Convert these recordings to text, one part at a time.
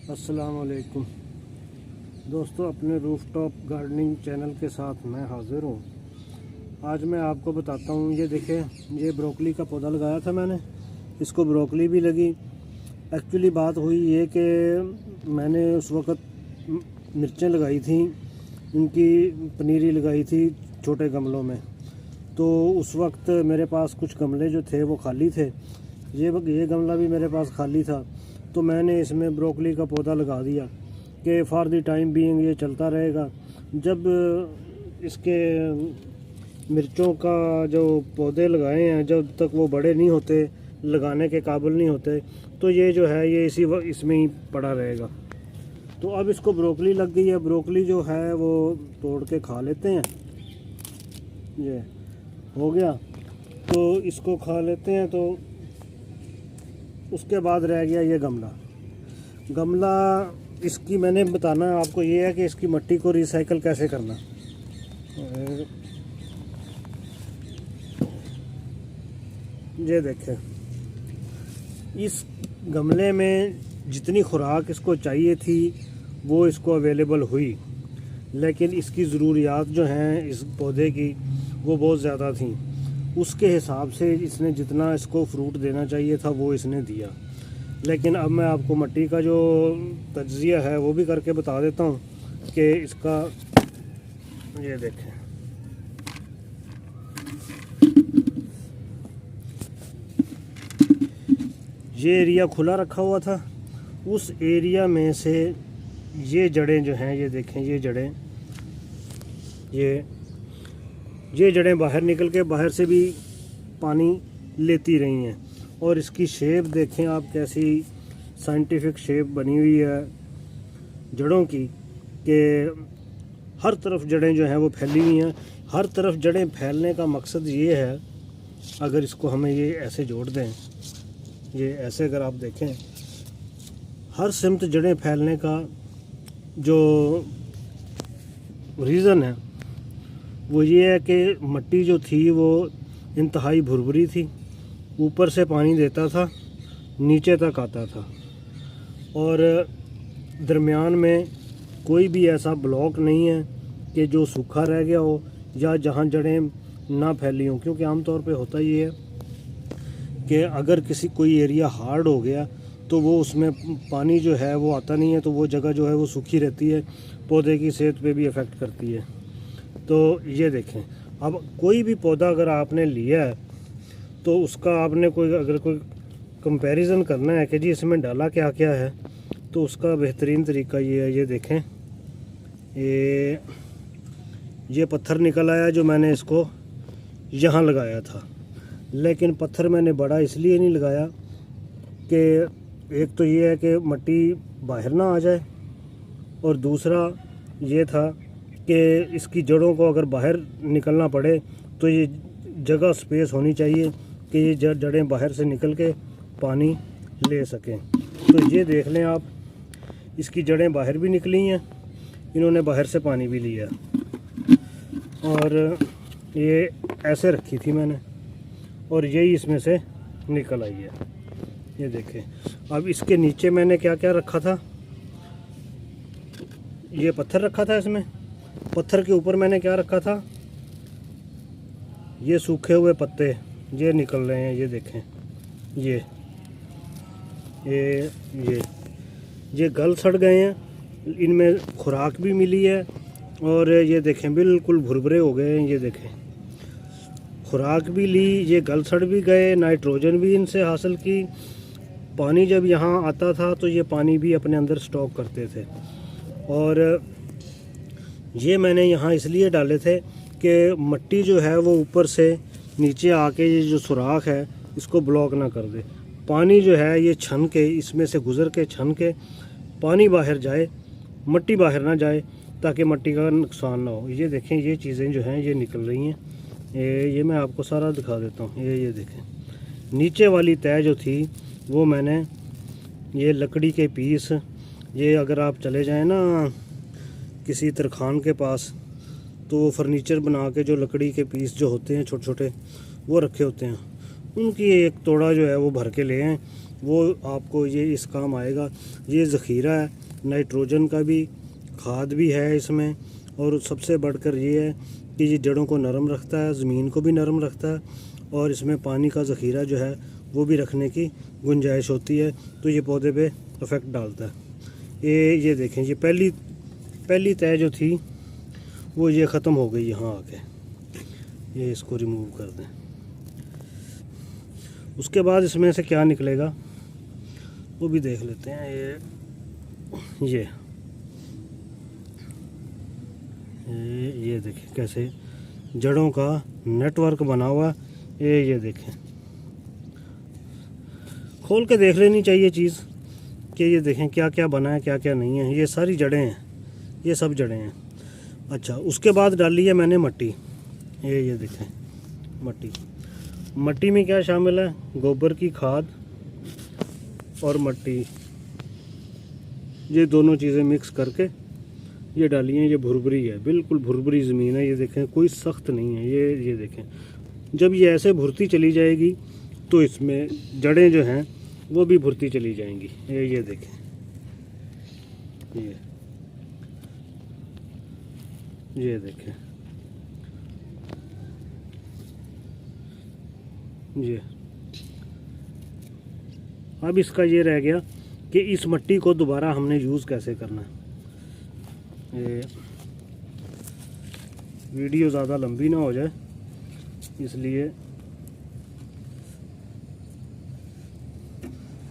अस्सलाम वालेकुम दोस्तों, अपने रूफटॉप गार्डनिंग चैनल के साथ मैं हाज़िर हूँ। आज मैं आपको बताता हूँ, ये देखें, ये ब्रोकली का पौधा लगाया था मैंने। इसको ब्रोकली भी लगी। एक्चुअली बात हुई ये कि मैंने उस वक़्त मिर्चें लगाई थी, इनकी पनीरी लगाई थी छोटे गमलों में। तो उस वक्त मेरे पास कुछ गमले जो थे वो खाली थे। ये गमला भी मेरे पास खाली था। तो मैंने इसमें ब्रोकली का पौधा लगा दिया कि फॉर द टाइम बीइंग ये चलता रहेगा। जब इसके मिर्चों का जो पौधे लगाए हैं, जब तक वो बड़े नहीं होते, लगाने के काबिल नहीं होते, तो ये जो है ये इसमें ही पड़ा रहेगा। तो अब इसको ब्रोकली लग गई है। ब्रोकली जो है वो तोड़ के खा लेते हैं। ये हो गया, तो इसको खा लेते हैं। तो उसके बाद रह गया ये गमला। इसकी मैंने बताना है आपको ये है कि इसकी मिट्टी को रिसाइकल कैसे करना। ये देखें, इस गमले में जितनी खुराक इसको चाहिए थी वो इसको अवेलेबल हुई, लेकिन इसकी ज़रूरियात जो हैं इस पौधे की वो बहुत ज़्यादा थी। उसके हिसाब से इसने जितना इसको फ्रूट देना चाहिए था वो इसने दिया। लेकिन अब मैं आपको मिट्टी का जो तज्जिया है वो भी करके बता देता हूँ कि इसका, ये देखें, ये एरिया खुला रखा हुआ था। उस एरिया में से ये जड़ें जो हैं, ये देखें, ये जड़ें बाहर निकल के बाहर से भी पानी लेती रही हैं। और इसकी शेप देखें आप, कैसी साइंटिफिक शेप बनी हुई है जड़ों की, कि हर तरफ जड़ें जो हैं वो फैली हुई हैं। हर तरफ जड़ें फैलने का मकसद ये है, अगर इसको हमें ये ऐसे जोड़ दें, ये ऐसे अगर आप देखें, हर सिमत जड़ें फैलने का जो रीज़न है वो ये है कि मिट्टी जो थी वो इंतहाई भुरभुरी थी। ऊपर से पानी देता था, नीचे तक आता था, और दरमियान में कोई भी ऐसा ब्लॉक नहीं है कि जो सूखा रह गया हो या जहाँ जड़ें ना फैली हों। क्योंकि आमतौर पे होता ये है कि अगर कोई एरिया हार्ड हो गया तो वो उसमें पानी जो है वो आता नहीं है, तो वो जगह जो है वो सूखी रहती है, पौधे की सेहत पे भी इफ़ेक्ट करती है। तो ये देखें, अब कोई भी पौधा अगर आपने लिया है तो उसका आपने अगर कोई कंपैरिजन करना है कि जी इसमें डाला क्या क्या है, तो उसका बेहतरीन तरीका ये है। ये देखें, ये पत्थर निकल आया जो मैंने इसको यहाँ लगाया था। लेकिन पत्थर मैंने बड़ा इसलिए नहीं लगाया कि एक तो ये है कि मिट्टी बाहर ना आ जाए, और दूसरा ये था कि इसकी जड़ों को अगर बाहर निकलना पड़े तो ये जगह स्पेस होनी चाहिए कि ये जड़ें बाहर से निकल के पानी ले सकें। तो ये देख लें आप, इसकी जड़ें बाहर भी निकली हैं, इन्होंने बाहर से पानी भी लिया, और ये ऐसे रखी थी मैंने, और यही इसमें से निकल आई है। ये देखें, अब इसके नीचे मैंने क्या क्या रखा था। ये पत्थर रखा था, इसमें पत्थर के ऊपर मैंने क्या रखा था, ये सूखे हुए पत्ते ये निकल रहे हैं। ये देखें, ये गल सड़ गए हैं, इनमें खुराक भी मिली है, और ये देखें बिल्कुल भुरभुरे हो गए हैं। ये देखें, खुराक भी ली, ये गल सड़ भी गए, नाइट्रोजन भी इनसे हासिल की। पानी जब यहाँ आता था तो ये पानी भी अपने अंदर स्टॉक करते थे। और ये मैंने यहाँ इसलिए डाले थे कि मिट्टी जो है वो ऊपर से नीचे आके ये जो सुराख है इसको ब्लॉक ना कर दे। पानी जो है ये छन के, इसमें से गुज़र के छन के पानी बाहर जाए, मिट्टी बाहर ना जाए, ताकि मिट्टी का नुकसान ना हो। ये देखें, ये चीज़ें जो हैं ये निकल रही हैं। ये मैं आपको सारा दिखा देता हूँ। ये देखें, नीचे वाली तय जो थी वो मैंने, ये लकड़ी के पीस, ये अगर आप चले जाएं ना किसी तरखान के पास, तो वो फर्नीचर बना के जो लकड़ी के पीस जो होते हैं छोटे छोटे वो रखे होते हैं, उनकी एक तोड़ा जो है वो भर के ले आए, वो आपको ये इस काम आएगा। ये ज़ख़ीरा है नाइट्रोजन का भी, खाद भी है इसमें, और सबसे बढ़कर ये है कि ये जड़ों को नरम रखता है, ज़मीन को भी नरम रखता है, और इसमें पानी का ज़ख़ीरा जो है वो भी रखने की गुंजाइश होती है, तो ये पौधे पे इफ़ेक्ट डालता है। ये देखें, ये पहली तय जो थी वो ये ख़त्म हो गई यहाँ आके। ये इसको रिमूव कर दें। उसके बाद इसमें से क्या निकलेगा वो भी देख लेते हैं। ये देखें कैसे जड़ों का नेटवर्क बना हुआ। ये देखें, खोल के देख लेनी चाहिए चीज़ कि ये देखें क्या क्या बना है, क्या क्या नहीं है। ये सारी जड़ें हैं, ये सब जड़ें हैं। अच्छा, उसके बाद डाली है मैंने मट्टी। ये देखें मट्टी में क्या शामिल है, गोबर की खाद और मट्टी, ये दोनों चीज़ें मिक्स करके ये डाली हैं। ये भुरभुरी है, बिल्कुल भुरभुरी ज़मीन है। ये देखें कोई सख्त नहीं है। ये देखें, जब ये ऐसे भुरती चली जाएगी तो इसमें जड़ें जो हैं वो भी भुरती चली जाएंगी। ये देखें, ये देखें, ये अब इसका ये रह गया कि इस मट्टी को दोबारा हमने यूज़ कैसे करना है। ये वीडियो ज़्यादा लंबी ना हो जाए, इसलिए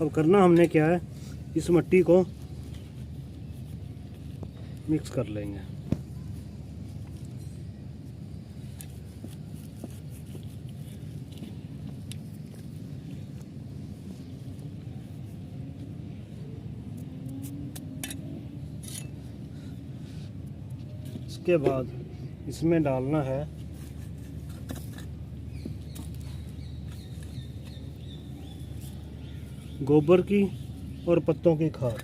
अब करना हमने क्या है, इस मट्टी को मिक्स कर लेंगे। इसके बाद इसमें डालना है गोबर की और पत्तों की खाद।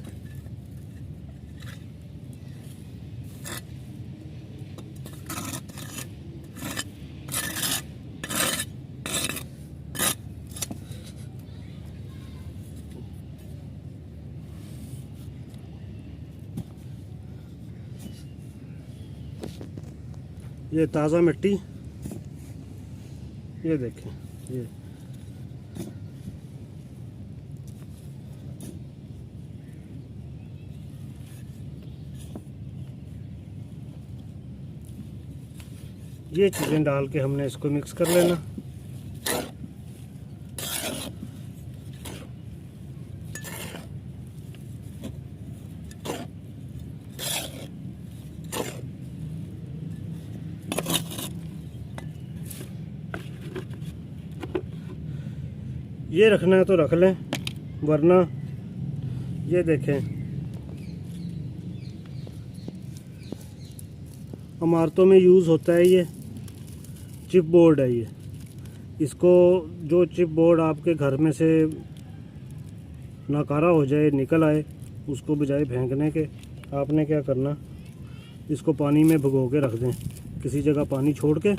ये ताज़ा मिट्टी, ये देखें, ये चीज़ें डाल के हमने इसको मिक्स कर लेना। ये रखना है तो रख लें, वरना ये देखें इमारतों में यूज़ होता है। ये चिप बोर्ड है। ये इसको जो चिप बोर्ड आपके घर में से नाकारा हो जाए, निकल आए, उसको बजाय फेंकने के आपने क्या करना, इसको पानी में भिगो के रख दें, किसी जगह पानी छोड़ के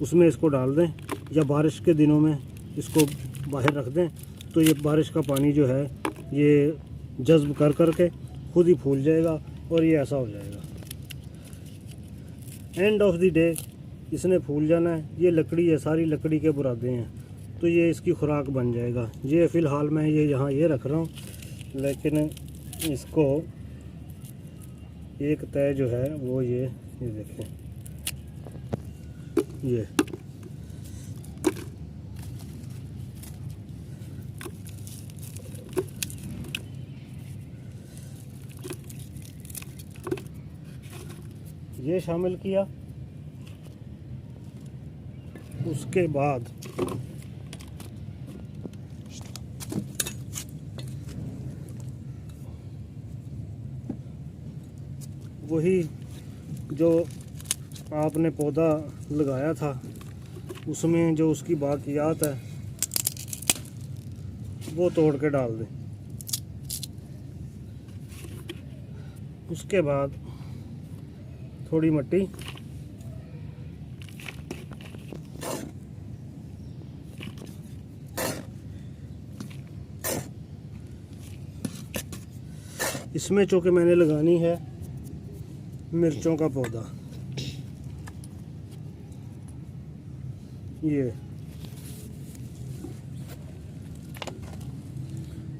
उसमें इसको डाल दें, या बारिश के दिनों में इसको बाहर रख दें, तो ये बारिश का पानी जो है ये जज्ब कर करके खुद ही फूल जाएगा और ये ऐसा हो जाएगा। एंड ऑफ द डे इसने फूल जाना है। ये लकड़ी है, सारी लकड़ी के बुरादे हैं, तो ये इसकी खुराक बन जाएगा। ये फ़िलहाल मैं ये यहाँ ये रख रहा हूँ, लेकिन इसको एक तय जो है वो ये देखें, ये शामिल किया। उसके बाद वही जो आपने पौधा लगाया था उसमें जो उसकी बाकियात है वो तोड़ के डाल दें। उसके बाद थोड़ी मिट्टी, इसमें चूँकि मैंने लगानी है मिर्चों का पौधा। ये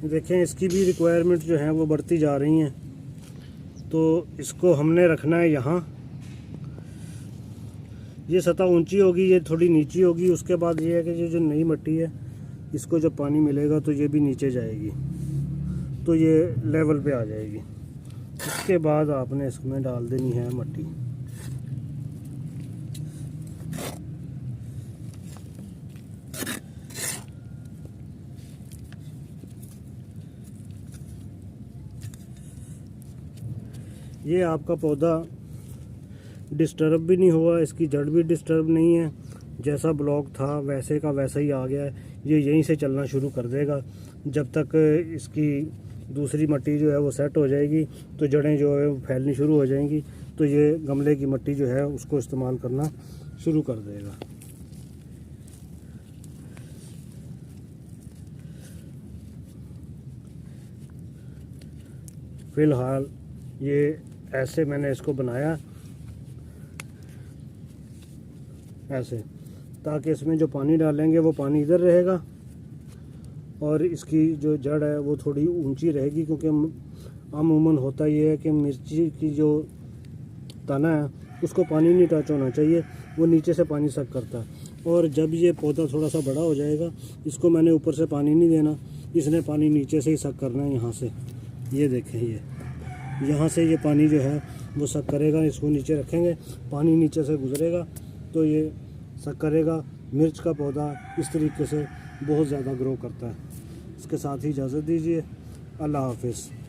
देखें, इसकी भी रिक्वायरमेंट जो है वो बढ़ती जा रही हैं। तो इसको हमने रखना है यहाँ। ये सतह ऊंची होगी, ये थोड़ी नीची होगी। उसके बाद ये है कि ये जो नई मिट्टी है इसको जब पानी मिलेगा तो ये भी नीचे जाएगी, तो ये लेवल पे आ जाएगी। उसके बाद आपने इसमें डाल देनी है मिट्टी। ये आपका पौधा डिस्टर्ब भी नहीं हुआ, इसकी जड़ भी डिस्टर्ब नहीं है। जैसा ब्लॉक था वैसे का वैसा ही आ गया है। ये यहीं से चलना शुरू कर देगा। जब तक इसकी दूसरी मिट्टी जो है वो सेट हो जाएगी तो जड़ें जो है वो फैलनी शुरू हो जाएंगी, तो ये गमले की मिट्टी जो है उसको इस्तेमाल करना शुरू कर देगा। फ़िलहाल ये ऐसे मैंने इसको बनाया ऐसे, ताकि इसमें जो पानी डालेंगे वो पानी इधर रहेगा और इसकी जो जड़ है वो थोड़ी ऊंची रहेगी। क्योंकि अमूमन होता ये है कि मिर्ची की जो तना है उसको पानी नहीं टच होना चाहिए, वो नीचे से पानी सक करता है। और जब ये पौधा थोड़ा सा बड़ा हो जाएगा, इसको मैंने ऊपर से पानी नहीं देना, इसने पानी नीचे से ही सक करना है। यहाँ से ये देखें, ये यहाँ से ये पानी जो है वो सक करेगा। इसको नीचे रखेंगे, पानी नीचे से गुजरेगा तो ये सक करेगा। मिर्च का पौधा इस तरीके से बहुत ज़्यादा ग्रो करता है। इसके साथ ही इजाज़त दीजिए। अल्लाह हाफिज़।